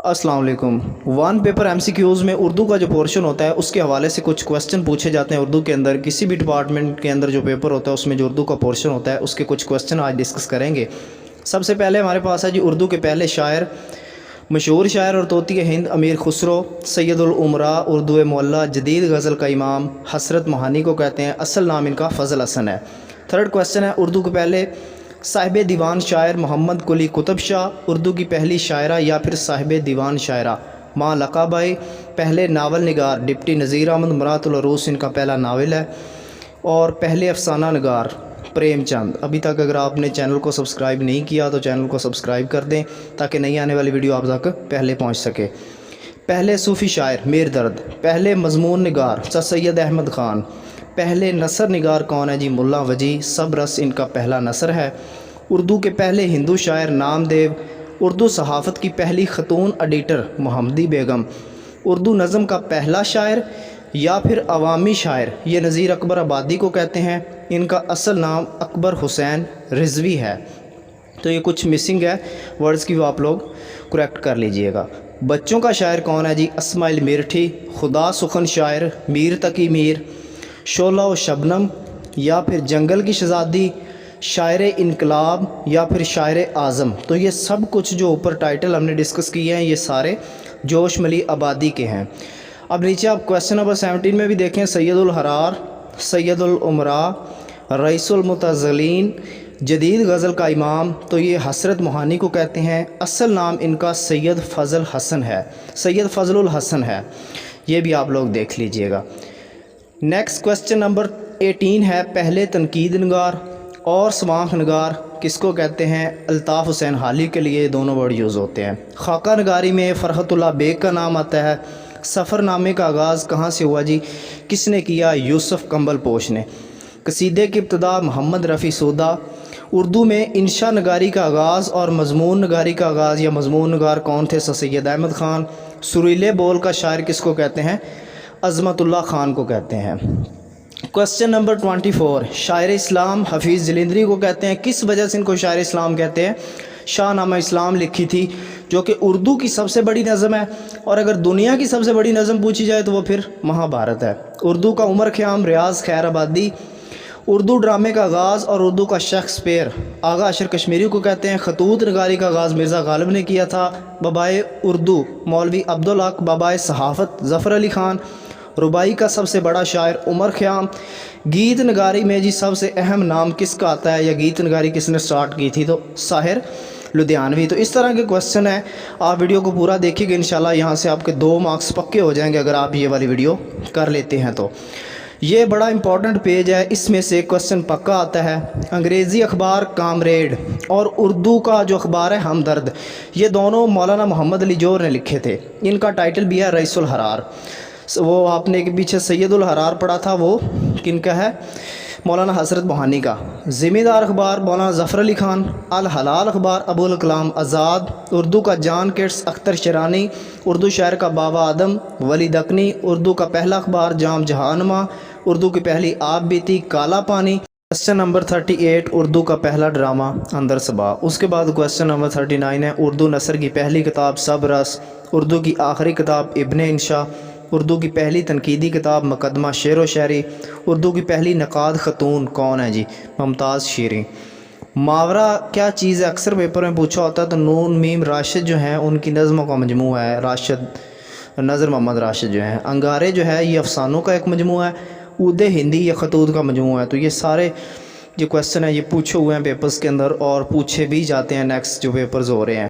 अस्सलाम वालेकुम। One paper MCQs में उर्दू का जो पोर्शन होता है उसके हवाले से कुछ क्वेश्चन पूछे जाते हैं उर्दू के अंदर। किसी भी डिपार्टमेंट के अंदर जो पेपर होता है उसमें जो उर्दू का पोर्शन होता है उसके कुछ क्वेश्चन आज डिस्कस करेंगे। सबसे पहले हमारे पास है जी उर्दू के पहले शायर, मशहूर शायर और तोती हिंद अमीर खुसरो, सैयदुल उमरा, उर्दू मुअल्ला, जदीद गज़ल का इमाम, हसरत मोहानी को कहते हैं। असल नाम इनका फ़ज़ल हसन है। थर्ड क्वेश्चन है उर्दू के पहले साहिब दीवान शायर मोहम्मद कुली कुतुब शाह, उर्दू की पहली शायरा या फिर साहिब दीवान शायरा माँ लकाबाई। पहले नावल निगार डिप्टी नज़ीर अहमद मरातुल अरूस इनका पहला नावल है। और पहले अफसाना नगार प्रेमचंद। अभी तक अगर आपने चैनल को सब्सक्राइब नहीं किया तो चैनल को सब्सक्राइब कर दें ताकि नई आने वाली वीडियो आप तक पहले पहुंच सके। पहले सूफ़ी शायर मीर दर्द। पहले मजमून निगार सैयद अहमद ख़ान। पहले नसर निगार कौन है जी? मुल्ला वजी। सब रस इनका पहला नसर है। उर्दू के पहले हिंदू शायर नामदेव। उर्दू सहाफ़त की पहली ख़तून एडिटर मोहम्मदी बेगम। उर्दू नज़म का पहला शायर या फिर अवामी शायर ये नज़ीर अकबर आबादी को कहते हैं। इनका असल नाम अकबर हुसैन रिजवी है। तो ये कुछ मिसिंग है वर्ड्स की, वो आप लोग करेक्ट कर लीजिएगा। बच्चों का शायर कौन है जी? इस्माइल मिर्ठी। खुदा सुखन शायर मीर तकी मीर। शोला व शबनम या फिर जंगल की शहज़ादी, शायर इनकलाब या फिर शायर आज़म। तो ये सब कुछ जो ऊपर टाइटल हमने डिस्कस किए हैं ये सारे जोश मली आबादी के हैं। अब नीचे आप क्वेश्चन नंबर 17 में भी देखें, सैयदुल हरार, सैयदुल उमरा, रईसुल मुतज़लीन, जदीद गज़ल का इमाम। तो ये हसरत मोहानी को कहते हैं। असल नाम इनका सैयद फ़ज़ल हसन है, सैयद फ़ज़लुल हसन है। ये भी आप लोग देख लीजिएगा। नेक्स्ट क्वेश्चन नंबर 18 है पहले तनकीद नगार और स्वांख नगार किसको कहते हैं? अल्ताफ़ हुसैन हाली के लिए दोनों वर्ड यूज़ होते हैं। खाका नगारी में फ़रहतुल्लाह बेग का नाम आता है। सफ़रनामे का आगाज़ कहाँ से हुआ जी? किसने किया? यूसुफ़ कंबल पोश ने। कसीदे की इब्तिदा मोहम्मद रफ़ी सूदा। उर्दू में इंशा नगारी का आगाज़ और मजमून नगारी का आगाज़ या मजमून नगार कौन थे? सैयद अहमद ख़ान। सुरीले बोल का शायर किसको कहते हैं? अज़मतुल्लाह ख़ान को कहते हैं। क्वेश्चन नंबर 24 शायर इस्लाम हफीज़ जलिंदरी को कहते हैं। किस वजह से इनको शायर इस्लाम कहते हैं? शाहनामा इस्लाम लिखी थी जो कि उर्दू की सबसे बड़ी नज़म है, और अगर दुनिया की सबसे बड़ी नज़म पूछी जाए तो वो फिर महाभारत है। उर्दू का उमर ख़याम रियाज़ खैर आबादी। उर्दू ड्रामे का आगाज़ और उर्दू का शेक्सपियर आगा अशर कश्मीरी को कहते हैं। खतूत नगारी का आगाज़ मिर्ज़ा गालिब ने किया था। बबाए उर्दू मौलवी अब्दुल हक। बबाए सहाफ़त ज़फ़र अली ख़ान। रुबाई का सबसे बड़ा शायर उमर ख़याम। गीत नगारी में जी सबसे अहम नाम किसका आता है या गीत नगारी किसने स्टार्ट की थी? तो साहिर लुधियानवी। तो इस तरह के क्वेश्चन है, आप वीडियो को पूरा देखिएगा। इंशाल्लाह यहाँ से आपके 2 मार्क्स पक्के हो जाएंगे अगर आप ये वाली वीडियो कर लेते हैं। तो ये बड़ा इंपॉर्टेंट पेज है, इसमें से क्वेश्चन पक्का आता है। अंग्रेज़ी अखबार कामरेड और उर्दू का जो अखबार है हमदर्द, ये दोनों मौलाना मोहम्मद अली जोहर ने लिखे थे। इनका टाइटल भी है रईसुल हरार। वो आपने के पीछे सैयदुल हरार पढ़ा था, वो किनका है? मौलाना हसरत मोहानी का। ज़िम्मेदार अखबार मौलाना ज़फ़र अली ख़ान। अल हलाल अखबार अबुल कलाम आज़ाद। उर्दू का जॉन किट्स अख्तर शरानी। उर्दू शायर का बाबा आदम वली दकनी। उर्दू का पहला अखबार जाम जहानमा। उर्दू की पहली आप बीती काला पानी। क्वेश्चन नंबर 38 उर्दू का पहला ड्रामा अंदर सबा। उसके बाद क्वेश्चन नंबर 39 है उर्दू नसर की पहली किताब सब रस। उर्दू की आखिरी किताब इब्ने इंशा। उर्दू की पहली तनकीदी किताब मुकदमा शेर व शायरी। उर्दू की पहली नक़ाद ख़तून कौन है जी? मुमताज़ शीरी। मावरा क्या चीज़ है? अक्सर पेपर में पूछा होता है। तो नून मीम राशिद जो हैं उनकी नज़मों का मजमू है। राशिद नज़र मोहम्मद राशिद जो हैं। अंगारे जो है ये अफसानों का एक मजमू है। उदे हिंदी या खतूत का मजमू है। तो ये सारे जो क्वेश्चन है ये पूछे हुए हैं पेपर्स के अंदर और पूछे भी जाते हैं नेक्स्ट जो पेपर्स हो रहे हैं।